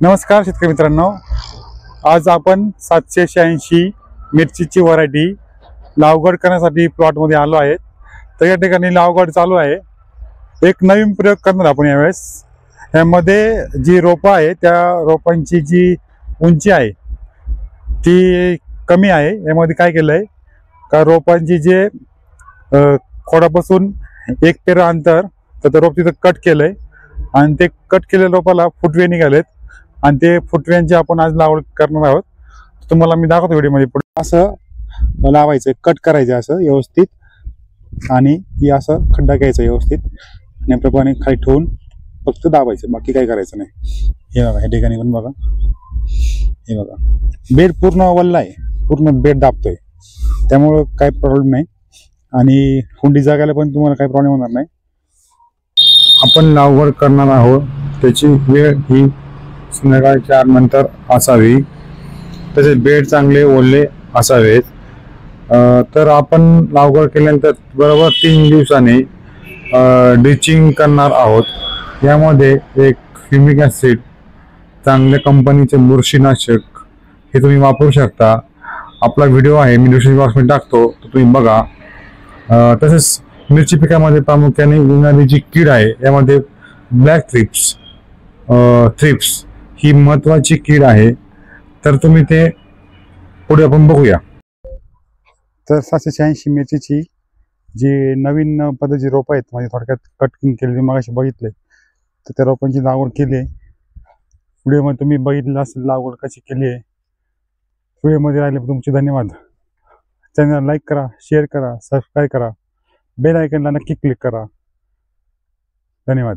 नमस्कार शेतकरी मित्रांनो, आज आपण 786 मिरचीची व्हरायटी लागवड करण्यासाठी प्लॉटमध्ये आलो आहे। तर या ठिकाणी लागवड चालू आहे। एक नवीन प्रयोग करणार आपण यावेळेस। यामध्ये जी रोपं आहे त्या रोपांची जी उंची आहे ती कमी आहे। यामध्ये काय केलंय का रोपांची जे खोडापासून 1 पेरा अंतर तर रोप तिथं कट केलंय आणि ते कट केलेल्या रोपाला फुटवे निघालेत आणि ते फुटव्यांची आपण आज लागवड करणार आहोत। तुम्हाला मी दाखवतो व्हिडिओमध्ये। पुढे असं लावायचं, कट करायचं असं व्यवस्थित आणि हे असं खड्डा घ्यायचा व्यवस्थित आणि आपल्याप्रमाणे खाली ठेवून फक्त दाबायचं, बाकी काही करायचं नाही। हे बघा, या ठिकाणी पण बघा, हे बघा बेड पूर्ण वल्ला आहे, पूर्ण बेड दाबतोय, त्यामुळं काही प्रॉब्लेम नाही आणि हुंडी जागायला पण तुम्हाला काही प्रॉब्लेम होणार नाही। आपण लागवड करणार आहोत त्याची वेळ ही संध्याकाळी 4 नंतर असावी, तसेच बेड चांगले ओले असावेत। तर आपण लागवड केल्यानंतर बरोबर 3 दिवसांनी ड्रिचिंग करणार आहोत। यामध्ये एक ह्युमिक ॲसिड, चांगल्या कंपनीचे बुरशीनाशक हे तुम्ही वापरू शकता। आपला व्हिडिओ आहे मी डिस्क्रिप्शन बॉक्समध्ये टाकतो, तो तुम्ही बघा। तसेच मिरची पिकामध्ये प्रामुख्याने येणारी जी कीड आहे यामध्ये ब्लॅक थ्रिप्स ही महत्वाची कीड आहे। तर तुम्ही ते पुढे आपण बघूया। तर 786 मिरचीची जी नवीन पद्धतीची रोपं आहेत, म्हणजे थोडक्यात कटिंग केलेली मगाशी बघितले, तर त्या रोपांची लागवड केली आहे। व्हिडिओमध्ये तुम्ही बघितलं असेल लागवड कशी केली आहे। व्हिडिओमध्ये राहिले तुमचे धन्यवाद। चॅनल लाईक करा, शेअर करा, सबस्क्राईब करा, बेल आयकॉनला नक्की क्लिक करा। धन्यवाद।